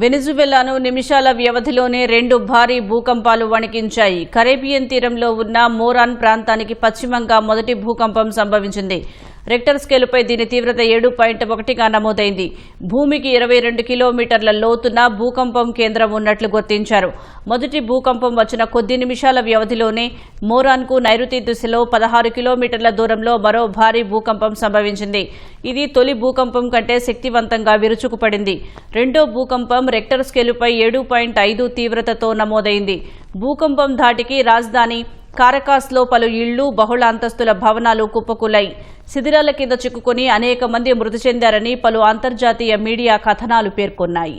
వెనిజువెలాను నిమిషాల వ్యవధిలోనే 2 భారీ భూకంపాలు వణికించాయి. కరేబియన్ తీరంలో ఉన్న మోరాన్ ప్రాంతానికి పశ్చిమంగా మొదటి భూకంపం సంభవించింది. రెక్టర్ స్కేలుపై దీని తీవ్రత 7.1గా నమోదైంది. భూమికి 22 కిలోమీటర్ల లోతున భూకంపం కేంద్రం ఉన్నట్లు గుర్తించారు. మొదటి భూకంపం వచ్చిన కొద్ది నిమిషాల వ్యవధిలోనే మోరాన్కు నైరుతి దిశలో 16 కిలోమీటర్ల దూరంలో మరో భారీ భూకంపం సంభవించింది. ఇది తొలి భూకంపం కంటే శక్తివంతంగా విరుచుకుపడింది. రెండో భూకంపం రెక్టర్ స్కేలుపై 7.5 తీవ్రతతో నమోదైంది. భూకంపం ధాటికి రాజధాని కారకాస్లో పలు ఇళ్లు, బహుళ అంతస్తుల భవనాలు కుప్పకూలాయి. శిథిలాల కింద చిక్కుకుని అనేక మంది మృతి చెందారని పలు అంతర్జాతీయ మీడియా కథనాలు పేర్కొన్నాయి.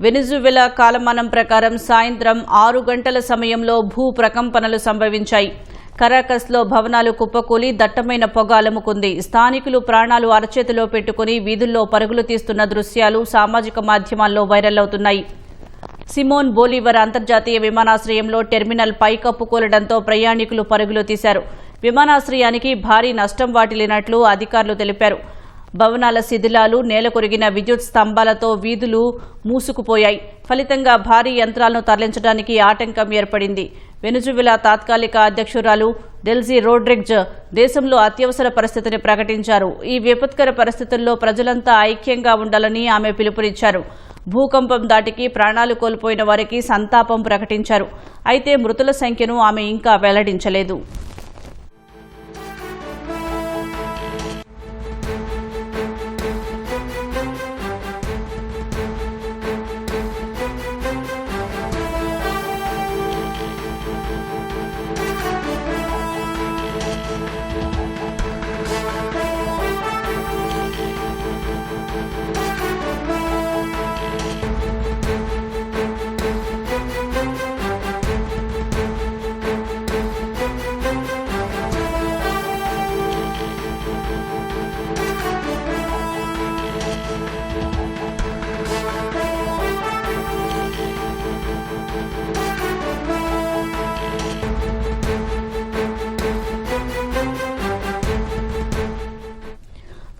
వెనిజువెలా కాలమానం ప్రకారం సాయంత్రం 6 గంటల సమయంలో భూ ప్రకంపనలు సంభవించాయి. కరాకస్లో భవనాలు కుప్పకూలి దట్టమైన పొగ అలుముకుంది. స్థానికులు ప్రాణాలు అరచేతిలో పెట్టుకుని వీధుల్లో పరుగులు తీస్తున్న దృశ్యాలు సామాజిక మాధ్యమాల్లో వైరల్ అవుతున్నాయి. సిమోన్ బోలివర్ అంతర్జాతీయ విమానాశ్రయంలో టెర్మినల్ పైకప్పు కూలడంతో ప్రయాణికులు పరుగులు తీశారు. విమానాశ్రయానికి భారీ నష్టం వాటిల్లినట్లు అధికారులు తెలిపారు. భవనాల శిథిలాలు, నేలకొరిగిన విద్యుత్ స్తంభాలతో వీధులు మూసుకుపోయాయి. ఫలితంగా భారీ యంత్రాలను తరలించడానికి ఆటంకం ఏర్పడింది. వెనిజువెలా తాత్కాలిక అధ్యక్షురాలు డెల్సీ రోడ్రిగ్జ్ దేశంలో అత్యవసర పరిస్థితిని ప్రకటించారు. ఈ విపత్కర పరిస్థితుల్లో ప్రజలంతా ఐక్యంగా ఉండాలని ఆమె పిలుపునిచ్చారు. భూకంపం దాటికి ప్రాణాలు కోల్పోయిన వారికి సంతాపం ప్రకటించారు. అయితే మృతుల సంఖ్యను ఆమె ఇంకా వెల్లడించలేదు.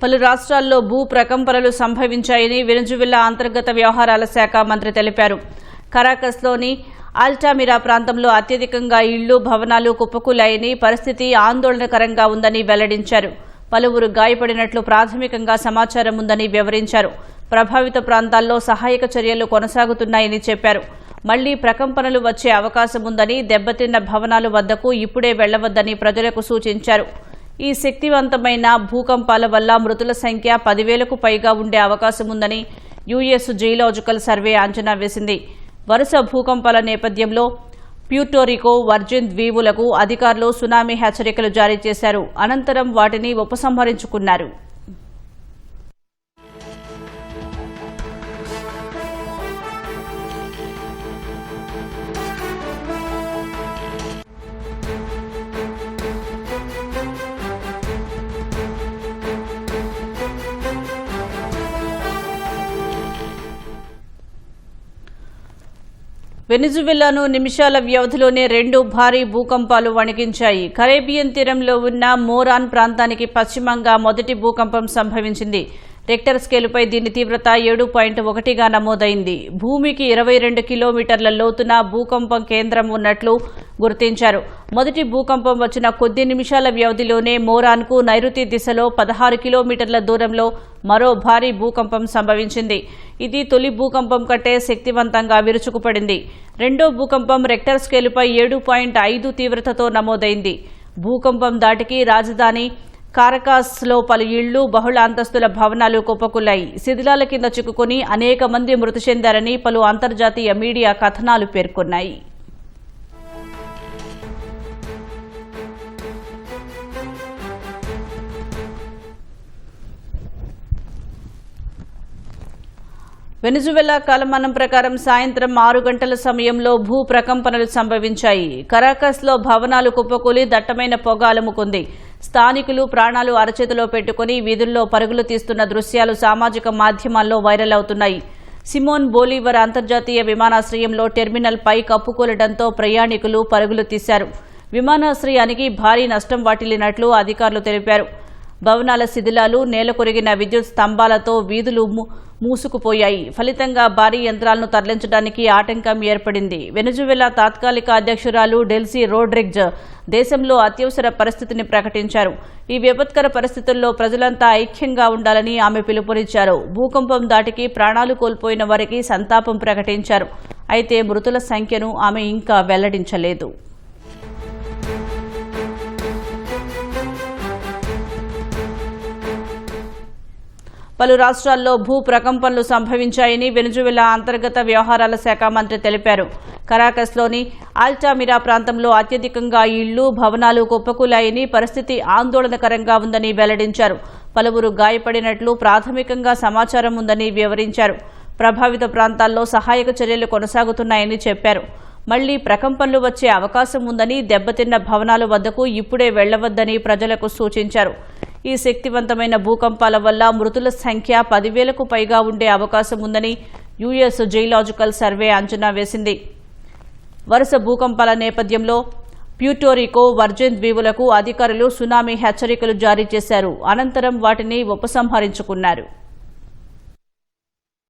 పలు రాష్ట్రాల్లో భూ ప్రకంపనలు సంభవించాయని వెనిజువెలా అంతర్గత వ్యవహారాల శాఖ మంత్రి తెలిపారు. కరాకస్లోని ఆల్టామిరా ప్రాంతంలో అత్యధికంగా ఇళ్లు, భవనాలు కుప్పకూలాయని, పరిస్థితి ఆందోళనకరంగా ఉందని వెల్లడించారు. పలువురు గాయపడినట్లు ప్రాథమికంగా సమాచారం ఉందని వివరించారు. ప్రభావిత ప్రాంతాల్లో సహాయక చర్యలు కొనసాగుతున్నాయని చెప్పారు. మళ్లీ ప్రకంపనలు వచ్చే అవకాశం ఉందని, దెబ్బతిన్న భవనాల వద్దకు ఇప్పుడే వెళ్లవద్దని ప్రజలకు సూచించారు. ఈ శక్తివంతమైన భూకంపాల వల్ల మృతుల సంఖ్య 10,000కు పైగా ఉండే అవకాశం ఉందని యుఎస్ జియోలాజికల్ సర్వే అంచనా వేసింది. వరుస భూకంపాల నేపథ్యంలో ప్యూర్టోరికో, వర్జిన్ ద్వీపులకు అధికారులు సునామీ హెచ్చరికలు జారీ చేశారు. అనంతరం వాటిని ఉపసంహరించుకున్నారు. వెనిజువెలాను నిమిషాల వ్యవధిలోనే 2 భారీ భూకంపాలు వణికించాయి. కరేబియన్ తీరంలో ఉన్న మోరాన్ ప్రాంతానికి పశ్చిమంగా మొదటి భూకంపం సంభవించింది. రెక్టర్ స్కేలుపై దీని తీవ్రత 7.1గా నమోదైంది. భూమికి 22 కిలోమీటర్ల లోతున భూకంపం కేంద్రం ఉన్నట్లు గుర్తించారు. మొదటి భూకంపం వచ్చిన కొద్ది నిమిషాల వ్యవధిలోనే మోరాన్కు నైరుతి దిశలో 16 కిలోమీటర్ల దూరంలో మరో భారీ భూకంపం సంభవించింది. ఇది తొలి భూకంపం కంటే శక్తివంతంగా విరుచుకుపడింది. రెండో భూకంపం రెక్టర్ స్కేలుపై 7.5 తీవ్రతతో నమోదైంది. భూకంపం దాటికి రాజధాని కారకాస్లో పలు ఇళ్లు, బహుళ అంతస్తుల భవనాలు కుప్పకూలాయి. శిథిలాల కింద చిక్కుకుని అనేక మంది మృతి చెందారని పలు అంతర్జాతీయ మీడియా కథనాలు పేర్కొన్నాయి. వెనిజువెలా కాలమానం ప్రకారం సాయంత్రం 6 గంటల సమయంలో భూ ప్రకంపనలు సంభవించాయి. కరాకస్లో భవనాలు కుప్పకూలి దట్టమైన పొగ అలుముకుంది. స్థానికులు ప్రాణాలు అరచేతిలో పెట్టుకుని వీధుల్లో పరుగులు తీస్తున్న దృశ్యాలు సామాజిక మాధ్యమాల్లో వైరల్ అవుతున్నాయి. సిమోన్ బోలివర్ అంతర్జాతీయ విమానాశ్రయంలో టెర్మినల్పై కప్పుకూలడంతో ప్రయాణికులు పరుగులు తీశారు. విమానాశ్రయానికి భారీ నష్టం వాటిల్లినట్లు అధికారులు తెలిపారు. భవనాల శిథిలాలు, నేలకొరిగిన విద్యుత్ స్తంభాలతో వీధులు మూసుకుపోయాయి. ఫలితంగా భారీ యంత్రాలను తరలించడానికి ఆటంకం ఏర్పడింది. వెనజువెలా తాత్కాలిక అధ్యక్షురాలు డెల్సీ రోడ్రిగ్జ్ దేశంలో అత్యవసర పరిస్థితిని ప్రకటించారు. ఈ విపత్కర పరిస్థితుల్లో ప్రజలంతా ఐక్యంగా ఉండాలని ఆమె పిలుపునిచ్చారు. భూకంపం దాటికి ప్రాణాలు కోల్పోయిన వారికి సంతాపం ప్రకటించారు. అయితే మృతుల సంఖ్యను ఆమె ఇంకా వెల్లడించలేదు. పలు రాష్ట్రాల్లో భూ ప్రకంపనలు సంభవించాయని వెనజువెలా అంతర్గత వ్యవహారాల శాఖ మంత్రి తెలిపారు. కరాకస్లోని ఆల్టామిరా ప్రాంతంలో అత్యధికంగా ఇళ్లు, భవనాలు కుప్పకూలాయని, పరిస్థితి ఆందోళనకరంగా ఉందని వెల్లడించారు. పలువురు గాయపడినట్లు ప్రాథమికంగా సమాచారం ఉందని వివరించారు. ప్రభావిత ప్రాంతాల్లో సహాయక చర్యలు కొనసాగుతున్నాయని చెప్పారు. మళ్లీ ప్రకంపనలు వచ్చే అవకాశం ఉందని, దెబ్బతిన్న భవనాల వద్దకు ఇప్పుడే వెళ్లవద్దని ప్రజలకు సూచించారు. ఈ శక్తివంతమైన భూకంపాల వల్ల మృతుల సంఖ్య 10,000కు పైగా ఉండే అవకాశం ఉందని యుఎస్ జియోలాజికల్ సర్వే అంచనా వేసింది. వరుస భూకంపాల నేపథ్యంలో ప్యూర్టోరికో, వర్జిన్ ద్వీపులకు అధికారులు సునామీ హెచ్చరికలు జారీ చేశారు. అనంతరం వాటిని ఉపసంహరించుకున్నారు.